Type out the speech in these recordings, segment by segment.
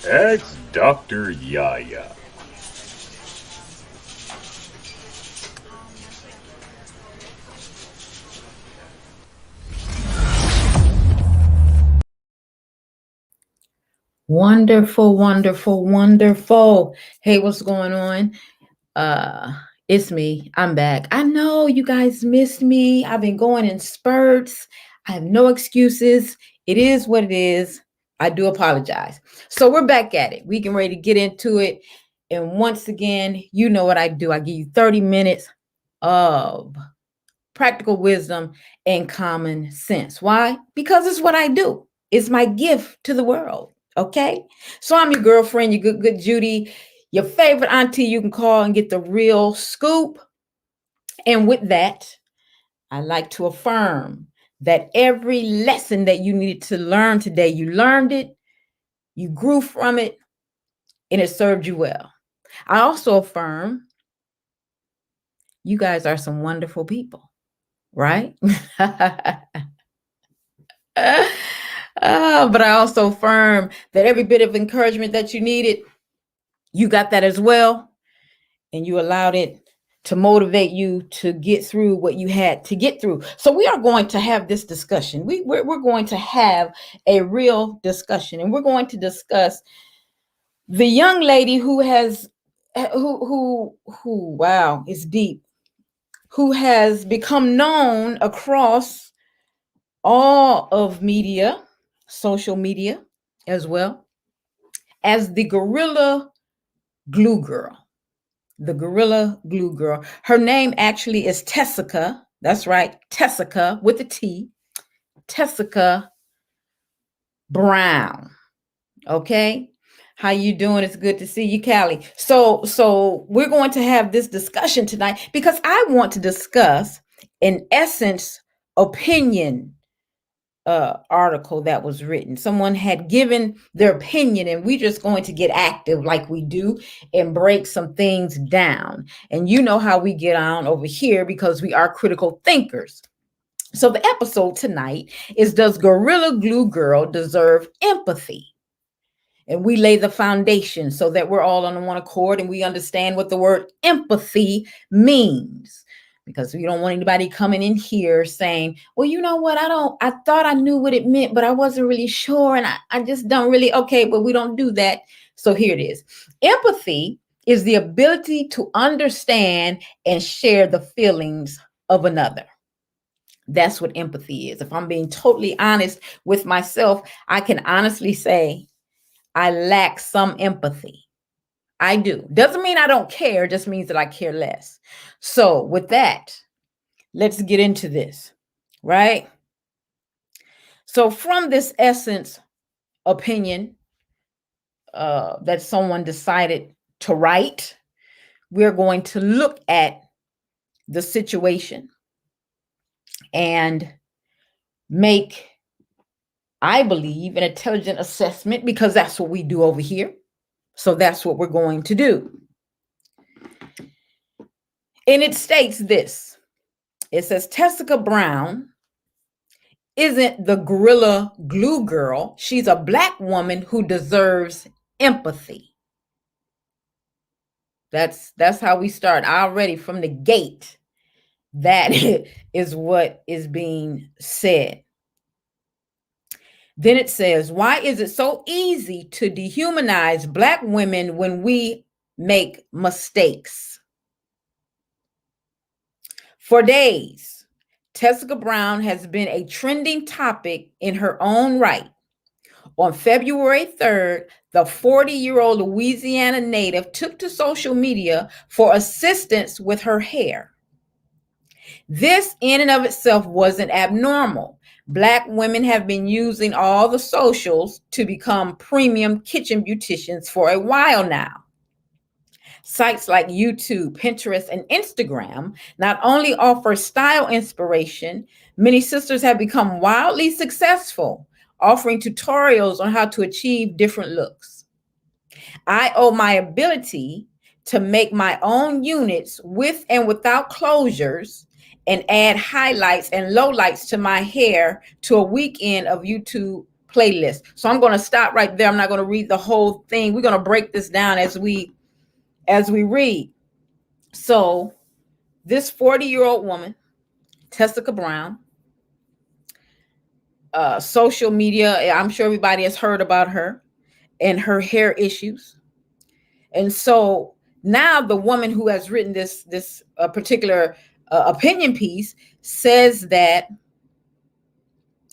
That's Dr. YaYa. Wonderful, wonderful, wonderful. Hey, what's going on? Uh, it's me. I'm back. I know you guys missed me. I've been going in spurts. I have no excuses. It is what it is. I do apologize. So we're back at it. We can ready to get into it. And once again, you know what I do. I give you 30 minutes of practical wisdom and common sense. Why? Because it's what I do. It's my gift to the world. Okay. So I'm your girlfriend, your good Judy, your favorite auntie you can call and get the real scoop. And with that, I like to affirm that every lesson that you needed to learn today, you learned it, you grew from it, and it served you well. I also affirm you guys are some wonderful people, right? But I also affirm that every bit of encouragement that you needed, you got that as well. And you allowed it to motivate you to get through what you had to get through. So we are going to have this discussion. We're going to have a real discussion. And we're going to discuss the young lady who has, wow, it's deep, who has become known across all of media, social media as well, as the Gorilla Glue Girl. The Gorilla Glue Girl. Her name actually is Tessica. That's right, Tessica with a T. Tessica Brown. Okay? How you doing? It's good to see you, Callie. So we're going to have this discussion tonight because I want to discuss, in essence, opinion article that was written. Someone had given their opinion, and we're just going to get active like we do and break some things down. And you know how we get on over here because we are critical thinkers. So the episode tonight is, does Gorilla Glue Girl deserve empathy? And we lay the foundation so that we're all on one accord and we understand what the word empathy means, because we don't want anybody coming in here saying, well, you know what, I thought I knew what it meant, but I wasn't really sure, and I just don't really. Okay, but we don't do that. So here it is. Empathy is the ability to understand and share the feelings of another. That's what empathy is. If I'm being totally honest with myself, I can honestly say I lack some empathy. I do. Doesn't mean I don't care, just means that I care less. So, with that, let's get into this, right? So, from this essence opinion that someone decided to write, we're going to look at the situation and make, I believe, an intelligent assessment, because that's what we do over here. So, that's what we're going to do. And it states this. It says Tessica Brown isn't the Gorilla Glue Girl. She's a Black woman who deserves empathy. That's how we start already from the gate. That is what is being said. Then it says, why is it so easy to dehumanize Black women when we make mistakes? For days, Tessica Brown has been a trending topic in her own right. On February 3rd, the 40-year-old Louisiana native took to social media for assistance with her hair. This in and of itself wasn't abnormal. Black women have been using all the socials to become premium kitchen beauticians for a while now. Sites like YouTube, Pinterest, and Instagram not only offer style inspiration, many sisters have become wildly successful, offering tutorials on how to achieve different looks. I owe my ability to make my own units with and without closures and add highlights and lowlights to my hair to a weekend of YouTube playlist. So I'm going to stop right there. I'm not going to read the whole thing. We're going to break this down as we read. So this 40-year-old woman, Tessica Brown, social media, I'm sure everybody has heard about her and her hair issues. And so now the woman who has written this particular opinion piece says that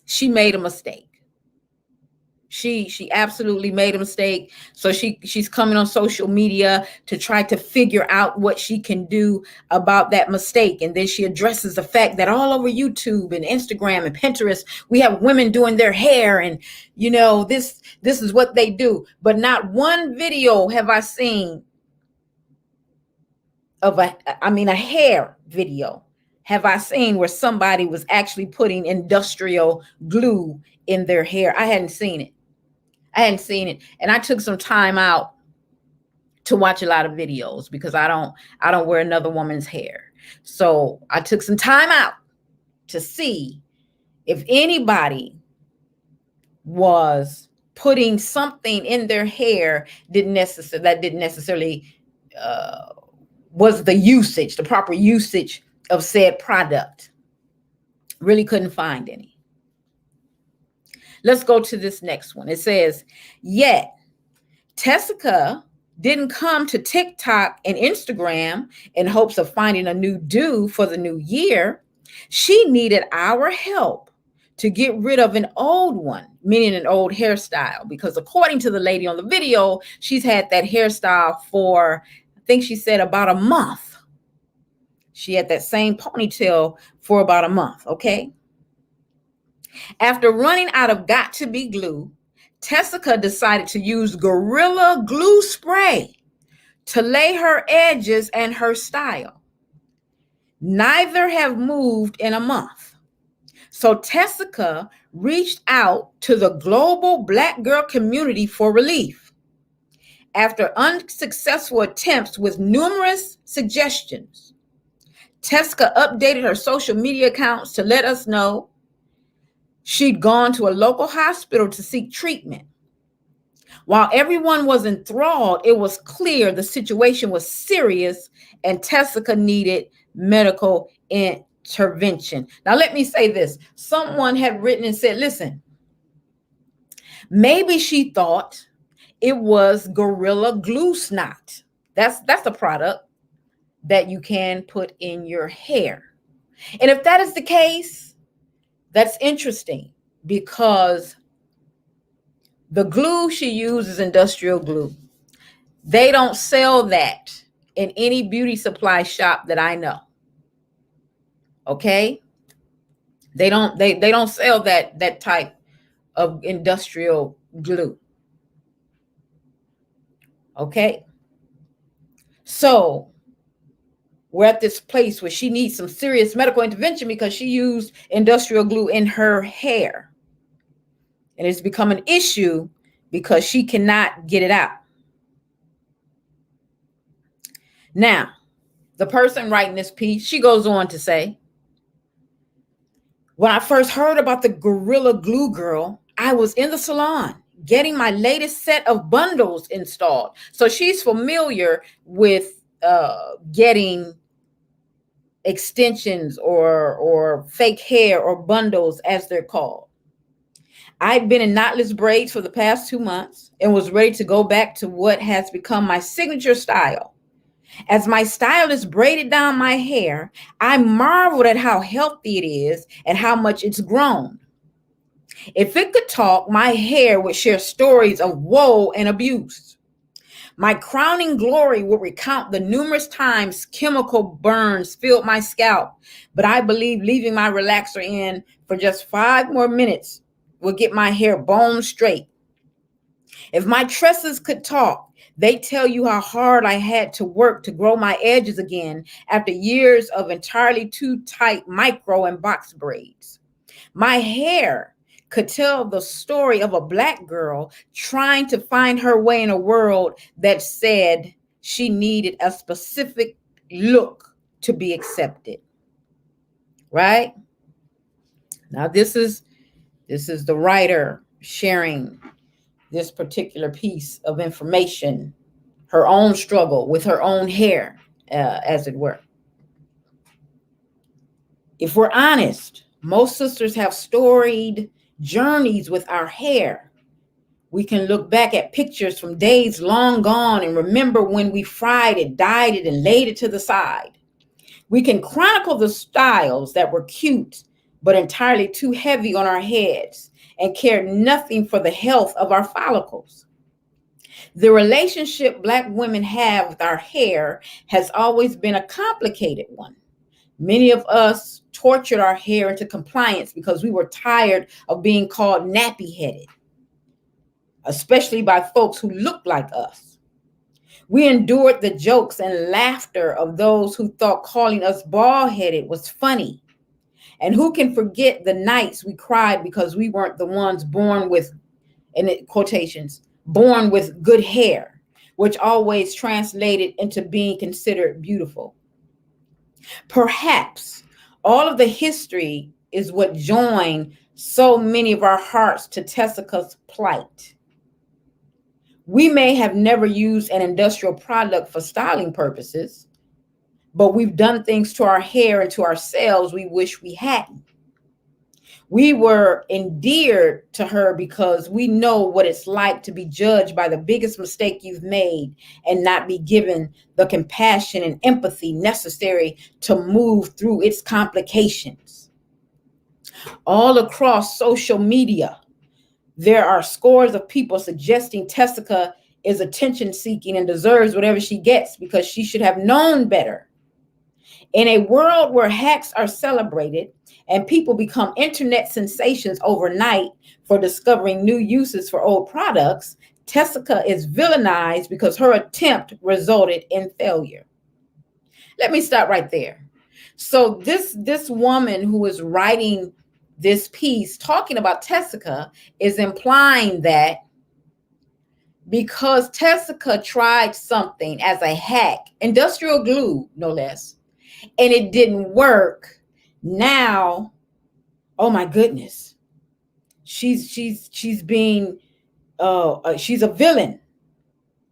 she made a mistake. She absolutely made a mistake. So she's coming on social media to try to figure out what she can do about that mistake. And then she addresses the fact that all over YouTube and Instagram and Pinterest, we have women doing their hair, and this is what they do. But not one video have I seen of a hair video have I seen where somebody was actually putting industrial glue in their hair. I hadn't seen it. And I took some time out to watch a lot of videos because I don't wear another woman's hair. So I took some time out to see if anybody was putting something in their hair that didn't necessarily was the proper usage of said product. Really couldn't find any. Let's go to this next one. It says, yet Tessica didn't come to TikTok and Instagram in hopes of finding a new do for the new year. She needed our help to get rid of an old one, meaning an old hairstyle, because according to the lady on the video, she's had that hairstyle for, I think she said, about a month. She had that same ponytail for about a month, okay? After running out of got-to-be glue, Tessica decided to use Gorilla Glue spray to lay her edges and her style. Neither have moved in a month. So Tessica reached out to the global Black girl community for relief. After unsuccessful attempts with numerous suggestions, Tessica updated her social media accounts to let us know she'd gone to a local hospital to seek treatment. While everyone was enthralled, it was clear the situation was serious and Tessica needed medical intervention. Now, let me say this. Someone had written and said, listen, maybe she thought it was Gorilla Glue Snot. That's a product that you can put in your hair. And if that is the case, that's interesting because the glue she uses is industrial glue. They don't sell that in any beauty supply shop that I know. Okay? They don't sell that type of industrial glue. Okay? So we're at this place where she needs some serious medical intervention because she used industrial glue in her hair. And it's become an issue because she cannot get it out. Now, the person writing this piece, she goes on to say, when I first heard about the Gorilla Glue Girl, I was in the salon getting my latest set of bundles installed. So she's familiar with getting extensions or fake hair or bundles, as they're called. I'd been in knotless braids for the past 2 months and was ready to go back to what has become my signature style. As my stylist braided down my hair, I marveled at how healthy it is and how much it's grown. If it could talk, my hair would share stories of woe and abuse. My crowning glory would recount the numerous times chemical burns filled my scalp, but I believe leaving my relaxer in for just 5 more minutes would get my hair bone straight. If my tresses could talk, they tell you how hard I had to work to grow my edges again after years of entirely too tight micro and box braids. My hair could tell the story of a Black girl trying to find her way in a world that said she needed a specific look to be accepted. Right? Now, this is the writer. sharing this particular piece of information, her own struggle with her own hair, as it were. If we're honest, most sisters have storied journeys with our hair. We can look back at pictures from days long gone and remember when we fried it, dyed it, and laid it to the side. We can chronicle the styles that were cute but entirely too heavy on our heads and cared nothing for the health of our follicles. The relationship Black women have with our hair has always been a complicated one. Many of us tortured our hair into compliance because we were tired of being called nappy headed, especially by folks who looked like us. We endured the jokes and laughter of those who thought calling us bald headed was funny. And who can forget the nights we cried because we weren't the ones born with, in quotations, born with good hair, which always translated into being considered beautiful. Perhaps all of the history is what joined so many of our hearts to Tessica's plight. We may have never used an industrial product for styling purposes, but we've done things to our hair and to ourselves we wish we hadn't. We were endeared to her because we know what it's like to be judged by the biggest mistake you've made and not be given the compassion and empathy necessary to move through its complications. All across social media, there are scores of people suggesting Tessica is attention seeking and deserves whatever she gets because she should have known better. In a world where hacks are celebrated and people become internet sensations overnight for discovering new uses for old products, Tessica is villainized because her attempt resulted in failure. Let me stop right there. So this woman who is writing this piece talking about Tessica is implying that because Tessica tried something as a hack, industrial glue, no less, and it didn't work, now, oh my goodness, she's being she's a villain,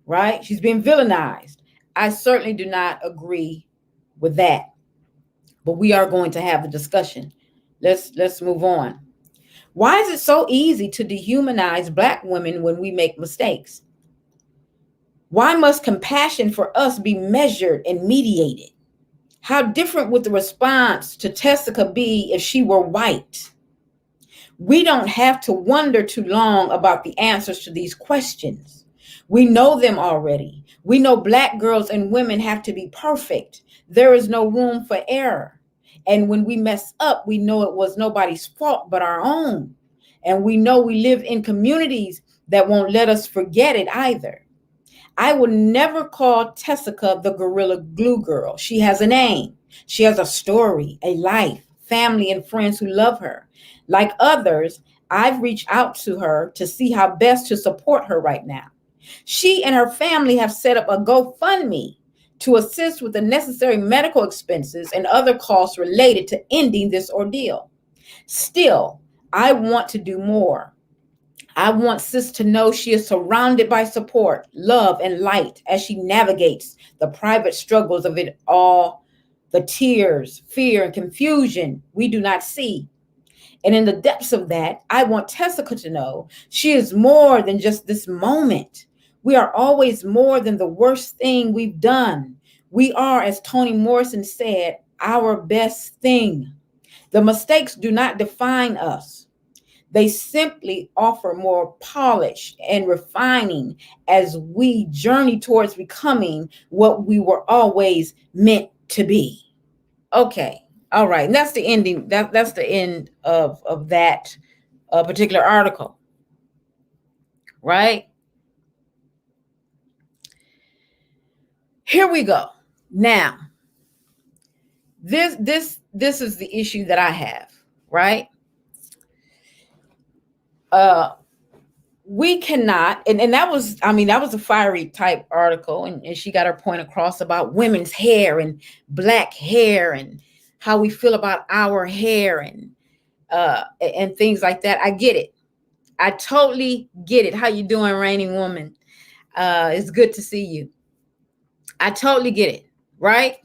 right? She's being villainized. I certainly do not agree with that, but we are going to have the discussion. Let's move on. Why is it so easy to dehumanize Black women when we make mistakes? Why must compassion for us be measured and mediated? How different would the response to Tessica be if she were white? We don't have to wonder too long about the answers to these questions. We know them already. We know Black girls and women have to be perfect. There is no room for error. And when we mess up, we know it was nobody's fault but our own. And we know we live in communities that won't let us forget it either. I will never call Tessica the Gorilla Glue Girl. She has a name. She has a story, a life, family, and friends who love her. Like others, I've reached out to her to see how best to support her right now. She and her family have set up a GoFundMe to assist with the necessary medical expenses and other costs related to ending this ordeal. Still, I want to do more. I want Sis to know she is surrounded by support, love, and light as she navigates the private struggles of it all, the tears, fear, and confusion we do not see. And in the depths of that, I want Tessica to know she is more than just this moment. We are always more than the worst thing we've done. We are, as Toni Morrison said, our best thing. The mistakes do not define us. They simply offer more polish and refining as we journey towards becoming what we were always meant to be. Okay. All right. And that's the ending. That's the end of that particular article. Right? Here we go. Now, this is the issue that I have, right? We cannot, and that was, that was a fiery type article, and she got her point across about women's hair and Black hair and how we feel about our hair and things like that. I get it. I totally get it. How you doing, reigning woman? It's good to see you. I totally get it, right?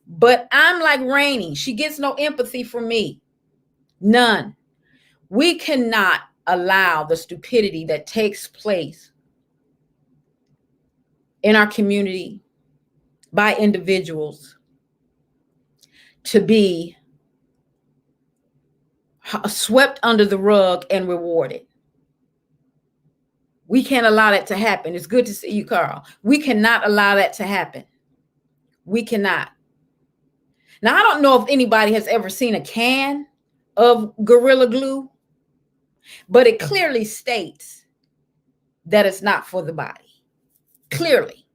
But I'm like Rainy. She gets no empathy from me. None. We cannot allow the stupidity that takes place in our community by individuals to be swept under the rug and rewarded. We can't allow that to happen. It's good to see you, Carl. We cannot allow that to happen. We cannot. Now, I don't know if anybody has ever seen a can of Gorilla Glue, but it clearly states that it's not for the body. Clearly.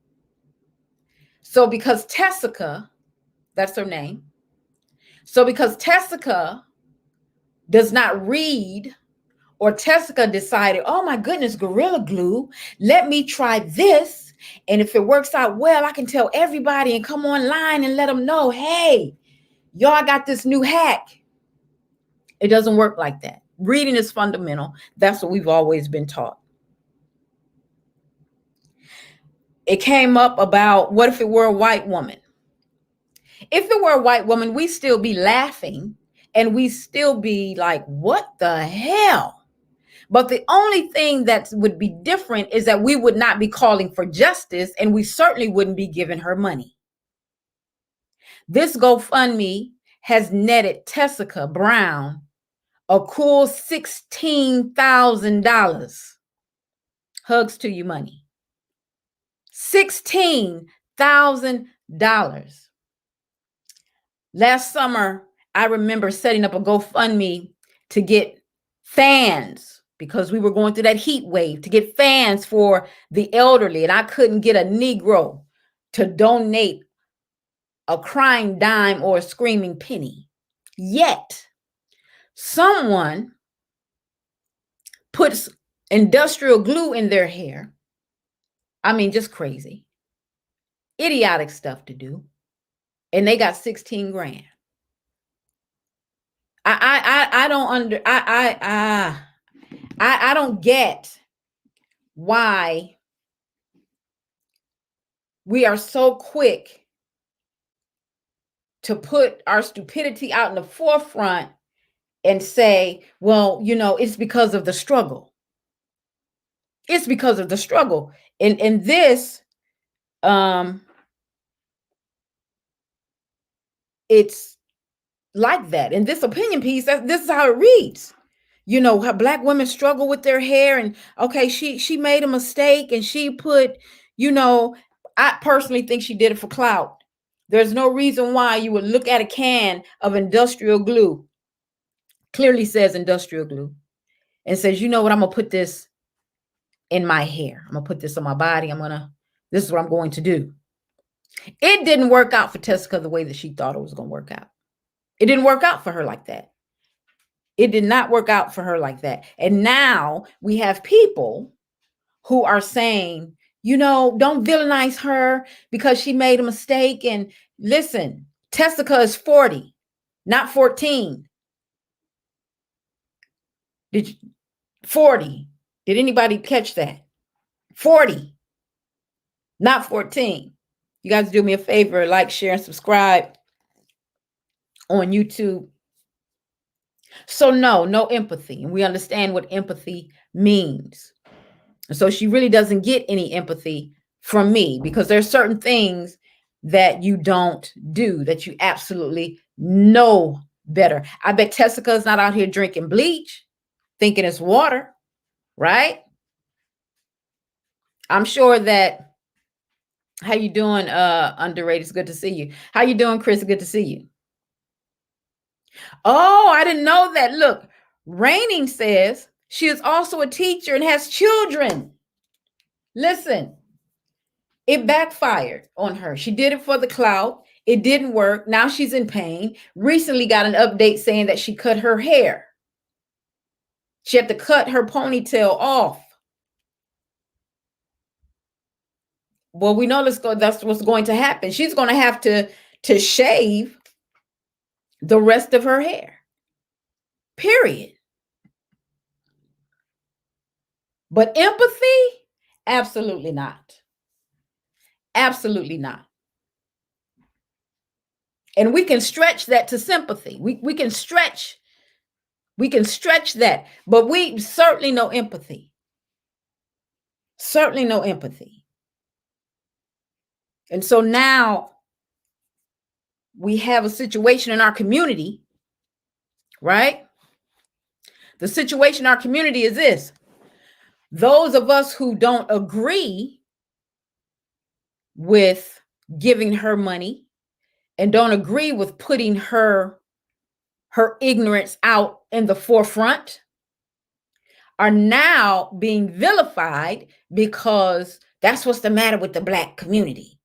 So because Tessica, that's her name. So because Tessica does not read, or Tessica decided, oh my goodness, Gorilla Glue, let me try this. And if it works out well, I can tell everybody and come online and let them know, hey, y'all got this new hack. It doesn't work like that. Reading is fundamental. That's what we've always been taught. It came up about, what if it were a white woman? If it were a white woman, we'd still be laughing and we still be like, what the hell? But the only thing that would be different is that we would not be calling for justice, and we certainly wouldn't be giving her money. This GoFundMe has netted Tessica Brown a cool $16,000. Hugs to you, money. $16,000. Last summer, I remember setting up a GoFundMe to get fans, because we were going through that heat wave, to get fans for the elderly, and I couldn't get a Negro to donate a crying dime or a screaming penny. Yet, someone puts industrial glue in their hair. I mean, just crazy. Idiotic stuff to do. And they got 16 grand. I don't get why we are so quick to put our stupidity out in the forefront and say, well, you know, it's because of the struggle. It's because of the struggle. And this, it's like that. In this opinion piece, this is how it reads. You know, how Black women struggle with their hair, and okay, she made a mistake and she put, you know, I personally think she did it for clout. There's no reason why you would look at a can of industrial glue, clearly says industrial glue, and says, you know what, I'm gonna put this in my hair. I'm gonna put this on my body. This is what I'm going to do. It didn't work out for Tessica the way that she thought it was gonna work out. It didn't work out for her like that. It did not work out for her like that. And now we have people who are saying, you know, don't villainize her because she made a mistake. And listen, Tessica is 40, not 14. 40. Did anybody catch that? 40, not 14. You guys do me a favor, like, share, and subscribe on YouTube. So no empathy. And we understand what empathy means. And so she really doesn't get any empathy from me, because there's certain things that you don't do that you absolutely know better. I bet Tessica is not out here drinking bleach, thinking it's water, right? I'm sure that, how you doing, underrated? It's good to see you. How you doing, Chris? Good to see you. Oh, I didn't know that. Look, Raining says she is also a teacher and has children. Listen, it backfired on her. She did it for the clout. It didn't work. Now she's in pain. Recently got an update saying that she cut her hair. She had to cut her ponytail off. Well, we know that's what's going to happen. She's going to have to shave the rest of her hair. Period. But empathy, absolutely not. Absolutely not. And we can stretch that to sympathy. We can stretch that, but we certainly know empathy. Certainly no empathy. And so now we have a situation in our community, right? The situation in our community is this. Those of us who don't agree with giving her money and don't agree with putting her ignorance out in the forefront are now being vilified because that's what's the matter with the Black community.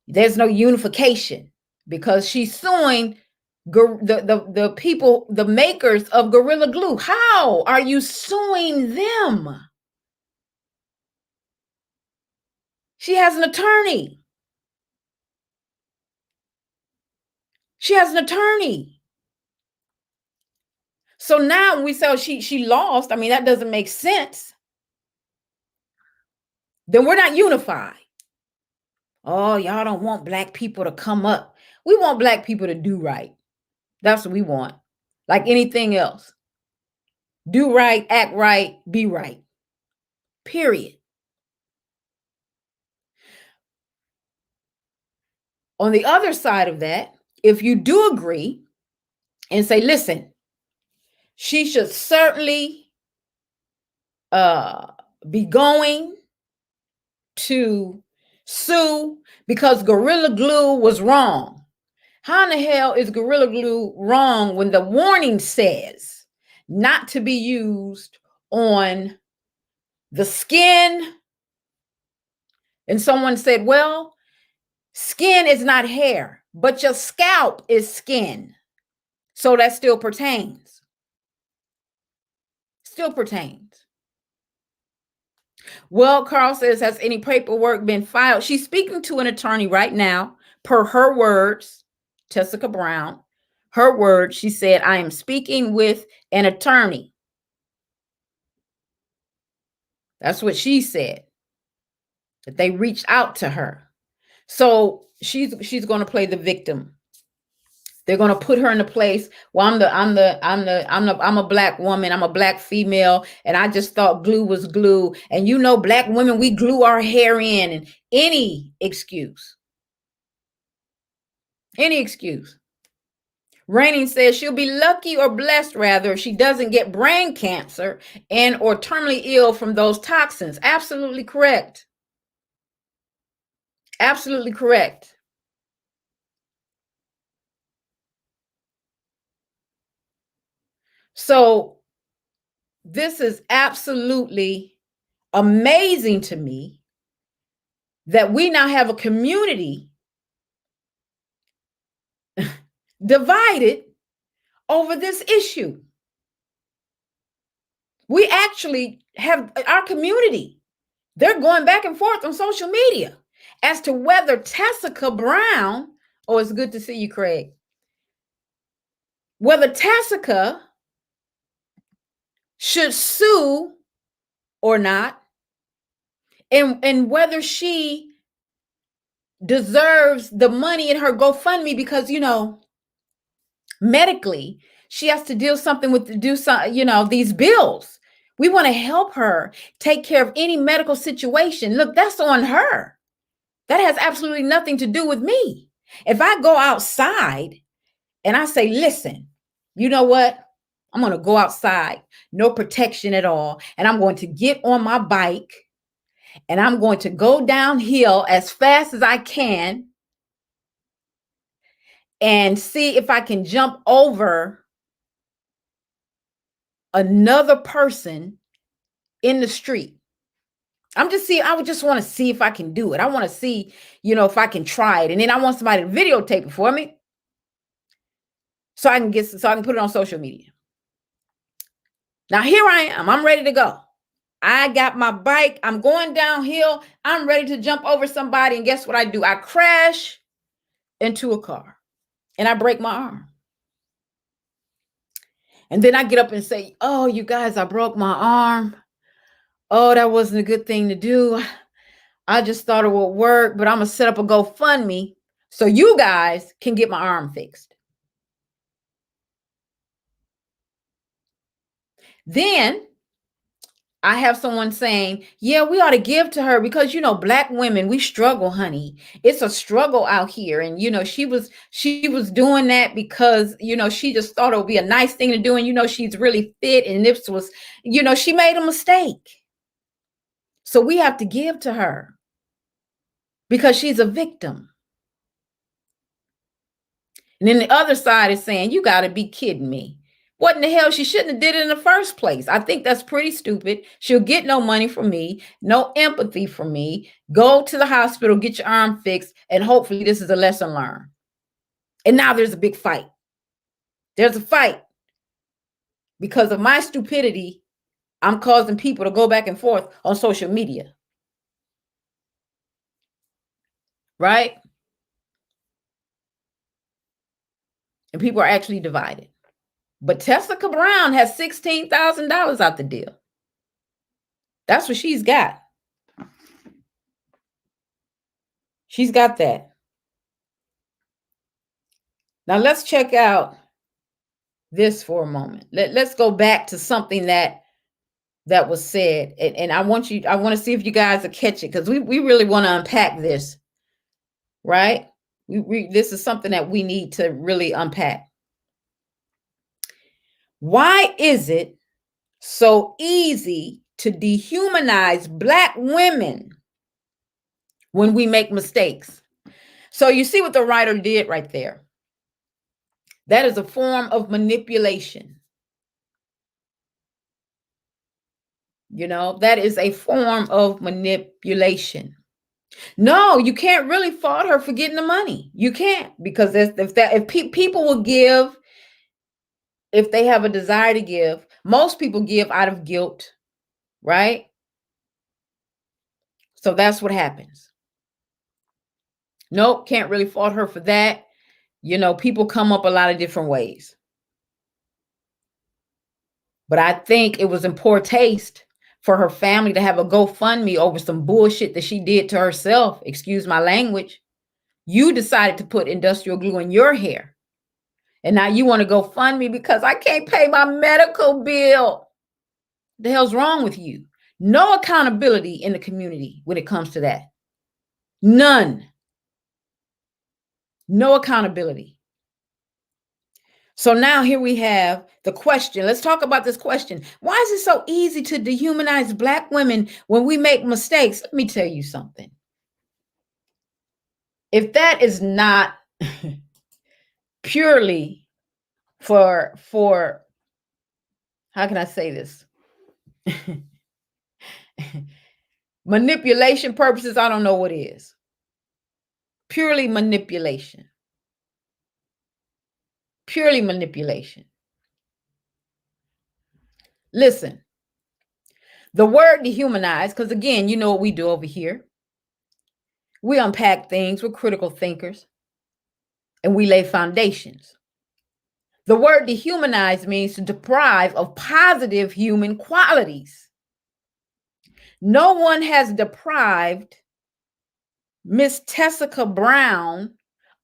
There's no unification because she's suing the people, the makers of Gorilla Glue. How are you suing them? She has an attorney. She has an attorney. So now when we say she lost, I mean, that doesn't make sense. Then we're not unified. Oh, y'all don't want Black people to come up. We want Black people to do right. That's what we want. Like anything else. Do right, act right, be right. Period. On the other side of that, if you do agree and say, listen, she should certainly be going to sue because Gorilla Glue was wrong. How in the hell is Gorilla Glue wrong when the warning says not to be used on the skin? And someone said, well, skin is not hair, but your scalp is skin. So that still pertains. Still pertains. Well, Carl says, has any paperwork been filed? She's speaking to an attorney right now, per her words, Tessica Brown. Her words, she said, I am speaking with an attorney. That's what she said, that they reached out to her. So she's going to play the victim. They're going to put her in a place. Well, I'm a Black woman. I'm a Black female. And I just thought glue was glue. And you know, Black women, we glue our hair in, and any excuse. Any excuse. Raining says she'll be lucky or blessed, rather, if she doesn't get brain cancer and or terminally ill from those toxins. Absolutely correct. Absolutely correct. So this is absolutely amazing to me that we now have a community divided over this issue. We actually have our community. They're going back and forth on social media as to whether Tessica Brown, oh, it's good to see you, Craig, whether Tessica should sue or not, and whether she deserves the money in her GoFundMe because, you know, medically, she has to do some, you know, these bills. We want to help her take care of any medical situation. Look, that's on her. That has absolutely nothing to do with me. If I go outside and I say, listen, you know what? I'm going to go outside, no protection at all. And I'm going to get on my bike and I'm going to go downhill as fast as I can and see if I can jump over another person in the street. I would just want to see if I can do it. I want to see, you know, if I can try it. And then I want somebody to videotape it for me so I can put it on social media. Now here I am. I'm ready to go. I got my bike. I'm going downhill. I'm ready to jump over somebody. And guess what I do? I crash into a car and I break my arm. And then I get up and say, oh, you guys, I broke my arm. Oh, that wasn't a good thing to do. I just thought it would work, but I'm going to set up a GoFundMe so you guys can get my arm fixed. Then I have someone saying, yeah, we ought to give to her because, Black women, we struggle, honey. It's a struggle out here. And, she was doing that because, she just thought it would be a nice thing to do. And, she's really fit. And this was, she made a mistake. So we have to give to her because she's a victim. And then the other side is saying, you got to be kidding me. What in the hell? She shouldn't have did it in the first place. I think that's pretty stupid. She'll get no money from me, no empathy from me. Go to the hospital, get your arm fixed, and hopefully this is a lesson learned. And now there's a big fight. There's a fight. Because of my stupidity, I'm causing people to go back and forth on social media. Right? And people are actually divided. But Tessica Brown has $16,000 out the deal. That's what she's got. She's got that. Now let's check out this for a moment. Let's go back to something that was said. And I want to see if you guys will catch it because we really want to unpack this. Right? This is something that we need to really unpack. Why is it so easy to dehumanize Black women when we make mistakes? So you see what the writer did right there. That is a form of manipulation. That is a form of manipulation. No, you can't really fault her for getting the money. You can't, because if people will give, if they have a desire to give, most people give out of guilt, right? So that's what happens. Nope, can't really fault her for that. People come up a lot of different ways. But I think it was in poor taste for her family to have a GoFundMe over some bullshit that she did to herself. Excuse my language. You decided to put industrial glue in your hair. And now you want to go fund me because I can't pay my medical bill. The hell's wrong with you? No accountability in the community when it comes to that. None. No accountability. So now here we have the question. Let's talk about this question. Why is it so easy to dehumanize Black women when we make mistakes? Let me tell you something. If that is not purely for how can I say this? Manipulation purposes, I don't know what is. Purely manipulation. Purely manipulation. Listen, the word dehumanize, because again, you know what we do over here. We unpack things, we're critical thinkers, and we lay foundations. The word dehumanize means to deprive of positive human qualities. No one has deprived Miss Tessica Brown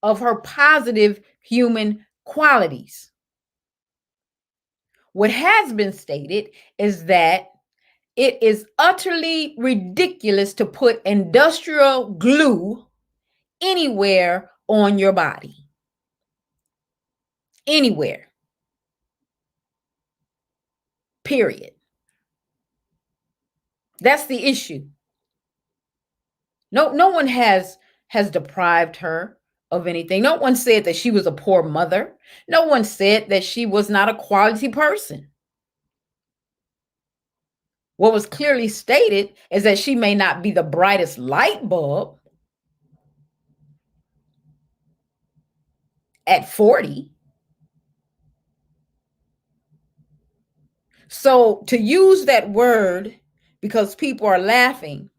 of her positive human qualities. What has been stated is that it is utterly ridiculous to put industrial glue anywhere on your body. Anywhere. Period. That's the issue. No one has deprived her of anything. No one said that she was a poor mother. No one said that she was not a quality person. What was clearly stated is that she may not be the brightest light bulb at 40. So to use that word because people are laughing,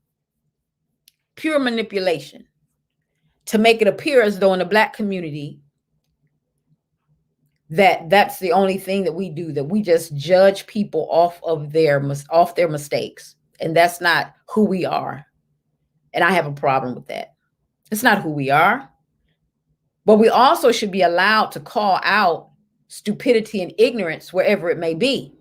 pure manipulation, to make it appear as though in the Black community that's the only thing that we do, that we just judge people off their mistakes. And that's not who we are. And I have a problem with that. It's not who we are. But we also should be allowed to call out stupidity and ignorance wherever it may be.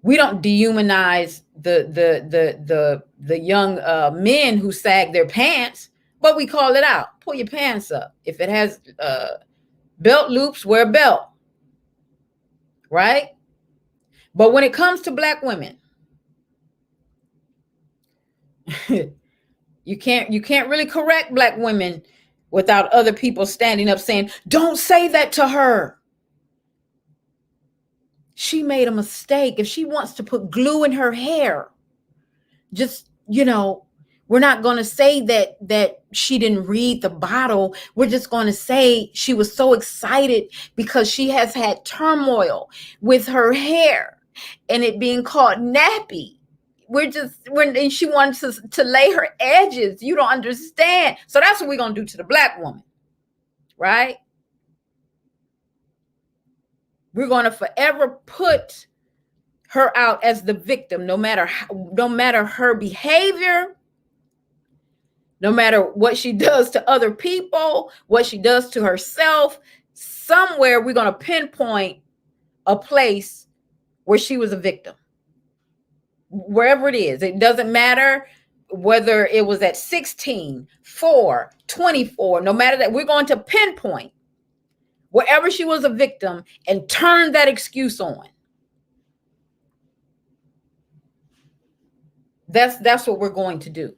We don't dehumanize the young men who sag their pants, but we call it out. Pull your pants up. If it has belt loops, wear a belt, right? But when it comes to Black women, you can't really correct Black women without other people standing up saying, "Don't say that to her. She made a mistake. If she wants to put glue in her hair, just, we're not going to say that she didn't read the bottle. We're just going to say she was so excited because she has had turmoil with her hair and it being called nappy. And she wants to lay her edges. You don't understand." So that's what we're going to do to the Black woman, right? We're going to forever put her out as the victim, no matter her behavior, no matter what she does to other people, what she does to herself. Somewhere we're going to pinpoint a place where she was a victim. Wherever it is, it doesn't matter whether it was at 16, 4, 24, no matter that, we're going to pinpoint wherever she was a victim and turn that excuse on. That's what we're going to do.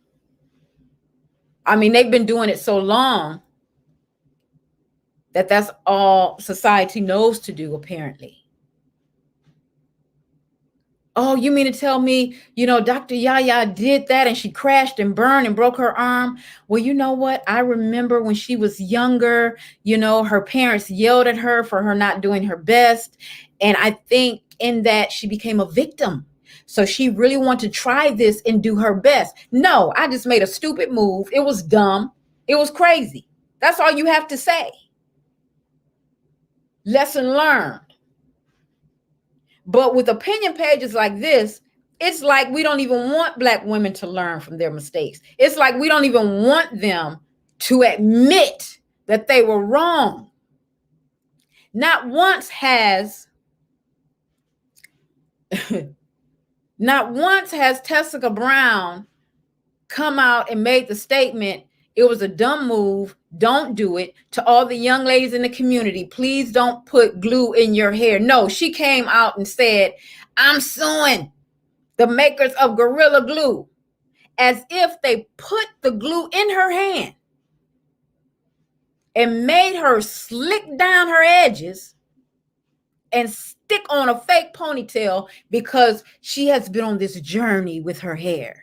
I mean, they've been doing it so long that that's all society knows to do, apparently. Oh, you mean to tell me, Dr. YaYa did that and she crashed and burned and broke her arm? Well, you know what? I remember when she was younger, her parents yelled at her for her not doing her best. And I think in that she became a victim. So she really wanted to try this and do her best. No, I just made a stupid move. It was dumb. It was crazy. That's all you have to say. Lesson learned. But with opinion pages like this, it's like we don't even want Black women to learn from their mistakes. It's like we don't even want them to admit that they were wrong. Not once has Tessica Brown come out and made the statement, "It was a dumb move. Don't do it." To all the young ladies in the community, please don't put glue in your hair. No, she came out and said, "I'm suing the makers of Gorilla Glue," as if they put the glue in her hand and made her slick down her edges and stick on a fake ponytail because she has been on this journey with her hair.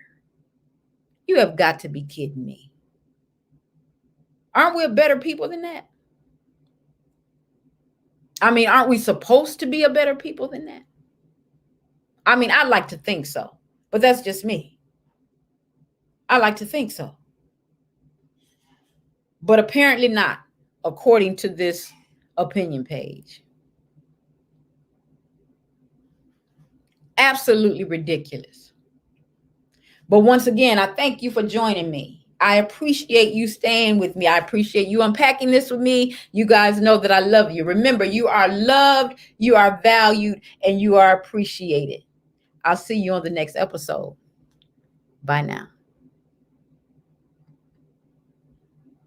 You have got to be kidding me. Aren't we a better people than that? I mean, aren't we supposed to be a better people than that? I mean, I'd like to think so, but that's just me. I like to think so. But apparently not, according to this opinion page. Absolutely ridiculous. But once again, I thank you for joining me. I appreciate you staying with me. I appreciate you unpacking this with me. You guys know that I love you. Remember, you are loved, you are valued, and you are appreciated. I'll see you on the next episode. Bye now.